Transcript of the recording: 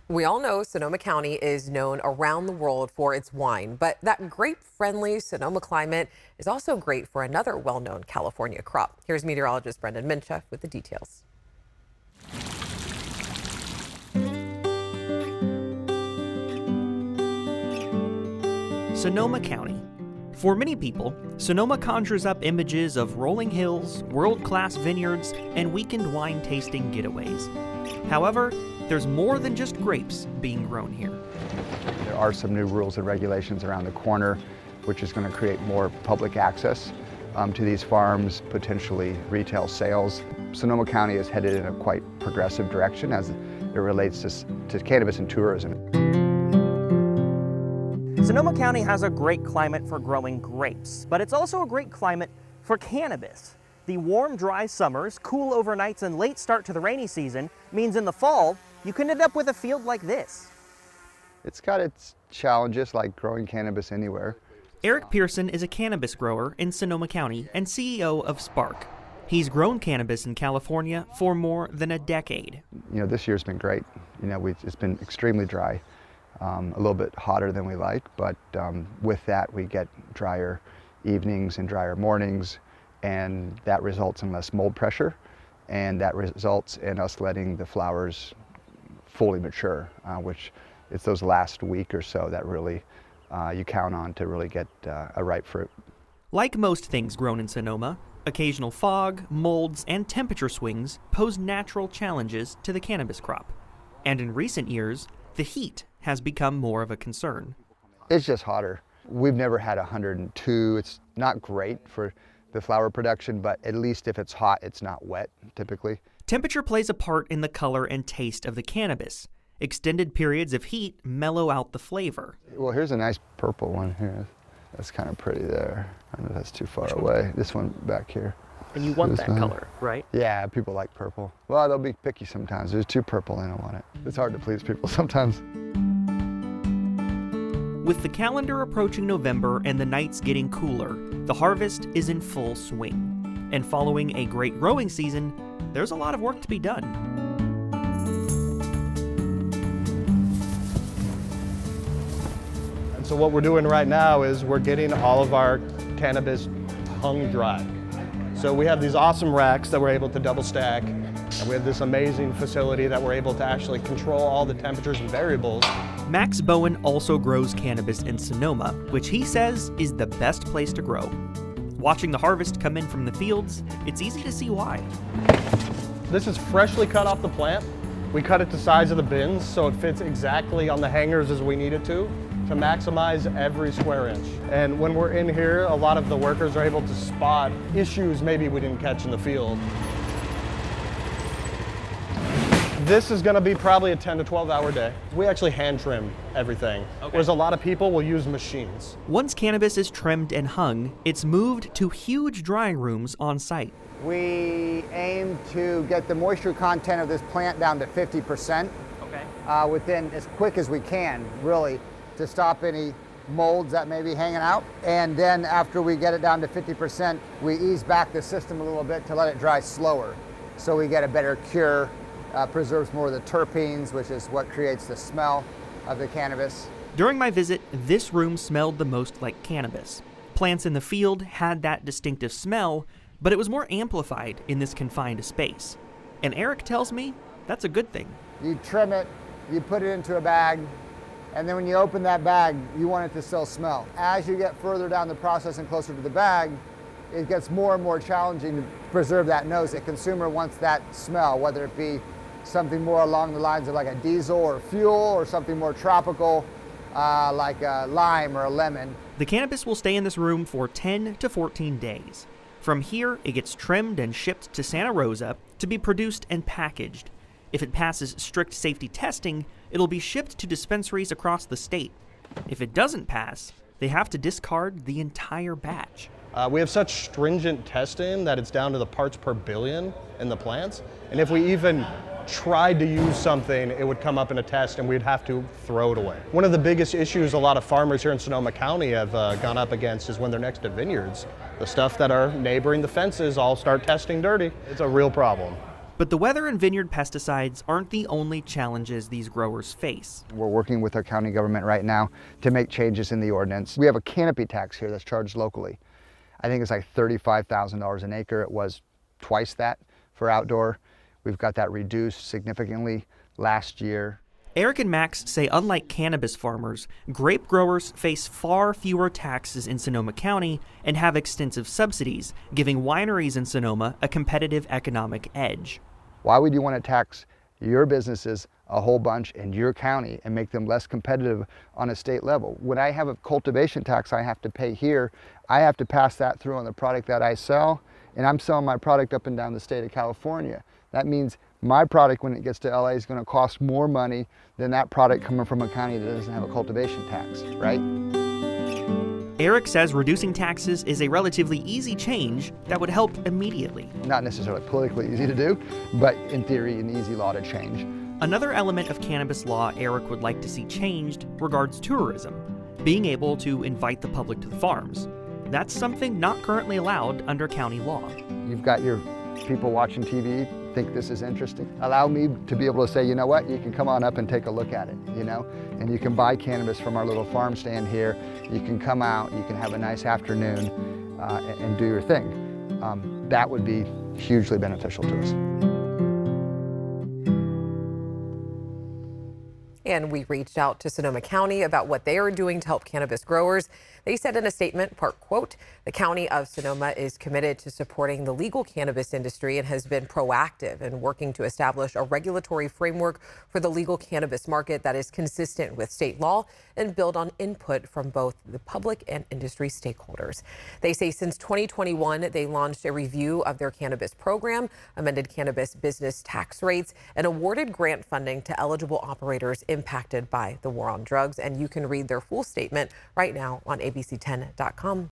We all know Sonoma County is known around the world for its wine, but that grape-friendly Sonoma climate is also great for another well-known California crop. Here's meteorologist Brendan Minchef with the details. Sonoma County. For many people, Sonoma conjures up images of rolling hills, world-class vineyards, and weekend wine tasting getaways. However, there's more than just grapes being grown here. There are some new rules and regulations around the corner, which is going to create more public access to these farms, potentially retail sales. Sonoma County is headed in a quite progressive direction as it relates to cannabis and tourism. Sonoma County has a great climate for growing grapes, but it's also a great climate for cannabis. The warm, dry summers, cool overnights, and late start to the rainy season means in the fall, you can end up with a field like this. It's got its challenges like growing cannabis anywhere. Eric Pearson is a cannabis grower in Sonoma County and CEO of Spark. He's grown cannabis in California for more than a decade. This year's been great. It's been extremely dry. A little bit hotter than we like, but with that we get drier evenings and drier mornings, and that results in less mold pressure, and that results in us letting the flowers fully mature, which it's those last week or so that really you count on to really get a ripe fruit. Like most things grown in Sonoma, occasional fog, molds, and temperature swings pose natural challenges to the cannabis crop. And in recent years, the heat has become more of a concern. It's just hotter. We've never had 102. It's not great for the flower production, but at least if it's hot, it's not wet, typically. Temperature plays a part in the color and taste of the cannabis. Extended periods of heat mellow out the flavor. Well, here's a nice purple one here. That's kind of pretty there. I don't know if that's too far away. This one back here. And you want that color, right? Yeah, people like purple. Well, they'll be picky sometimes. There's too purple, they don't want it. It's hard to please people sometimes. With the calendar approaching November and the nights getting cooler, the harvest is in full swing. And following a great growing season, there's a lot of work to be done. And so what we're doing right now is we're getting all of our cannabis hung dry. So we have these awesome racks that we're able to double stack, and we have this amazing facility that we're able to actually control all the temperatures and variables. Max Bowen also grows cannabis in Sonoma, which he says is the best place to grow. Watching the harvest come in from the fields, it's easy to see why. This is freshly cut off the plant. We cut it to size of the bins so it fits exactly on the hangers as we need it to maximize every square inch. And when we're in here, a lot of the workers are able to spot issues maybe we didn't catch in the field. This is going to be probably a 10 to 12 hour day. We actually hand trim everything, whereas a lot of people will use machines. Once cannabis is trimmed and hung, it's moved to huge drying rooms on site. We aim to get the moisture content of this plant down to 50% within as quick as we can, really, to stop any molds that may be hanging out. And then after we get it down to 50%, we ease back the system a little bit to let it dry slower. So we get a better cure, preserves more of the terpenes, which is what creates the smell of the cannabis. During my visit, this room smelled the most like cannabis. Plants in the field had that distinctive smell, but it was more amplified in this confined space. And Eric tells me that's a good thing. You trim it, you put it into a bag, and then when you open that bag, you want it to still smell. As you get further down the process and closer to the bag, it gets more and more challenging to preserve that nose. The consumer wants that smell, whether it be something more along the lines of like a diesel or fuel, or something more tropical, like a lime or a lemon. The cannabis will stay in this room for 10 to 14 days. From here, it gets trimmed and shipped to Santa Rosa to be produced and packaged. If it passes strict safety testing, it'll be shipped to dispensaries across the state. If it doesn't pass, they have to discard the entire batch. We have such stringent testing that it's down to the parts per billion in the plants. And if we even tried to use something, it would come up in a test and we'd have to throw it away. One of the biggest issues a lot of farmers here in Sonoma County have gone up against is when they're next to vineyards. The stuff that are neighboring the fences all start testing dirty. It's a real problem. But the weather and vineyard pesticides aren't the only challenges these growers face. We're working with our county government right now to make changes in the ordinance. We have a canopy tax here that's charged locally. I think it's like $35,000 an acre. It was twice that for outdoor. We've got that reduced significantly last year. Eric and Max say unlike cannabis farmers, grape growers face far fewer taxes in Sonoma County and have extensive subsidies, giving wineries in Sonoma a competitive economic edge. Why would you want to tax your businesses a whole bunch in your county and make them less competitive on a state level? When I have a cultivation tax I have to pay here, I have to pass that through on the product that I sell, and I'm selling my product up and down the state of California. That means my product, when it gets to LA, is going to cost more money than that product coming from a county that doesn't have a cultivation tax, right? Eric says reducing taxes is a relatively easy change that would help immediately. Not necessarily politically easy to do, but in theory, an easy law to change. Another element of cannabis law Eric would like to see changed regards tourism, being able to invite the public to the farms. That's something not currently allowed under county law. You've got your people watching TV, think this is interesting. Allow me to be able to say, you know what, you can come on up and take a look at it, you know, and you can buy cannabis from our little farm stand here. You can come out, you can have a nice afternoon and do your thing. That would be hugely beneficial to us. And we reached out to Sonoma County about what they are doing to help cannabis growers. They said in a statement, part quote, the County of Sonoma is committed to supporting the legal cannabis industry and has been proactive in working to establish a regulatory framework for the legal cannabis market that is consistent with state law and build on input from both the public and industry stakeholders. They say since 2021, they launched a review of their cannabis program, amended cannabis business tax rates, and awarded grant funding to eligible operators impacted by the war on drugs. And you can read their full statement right now on abc10.com.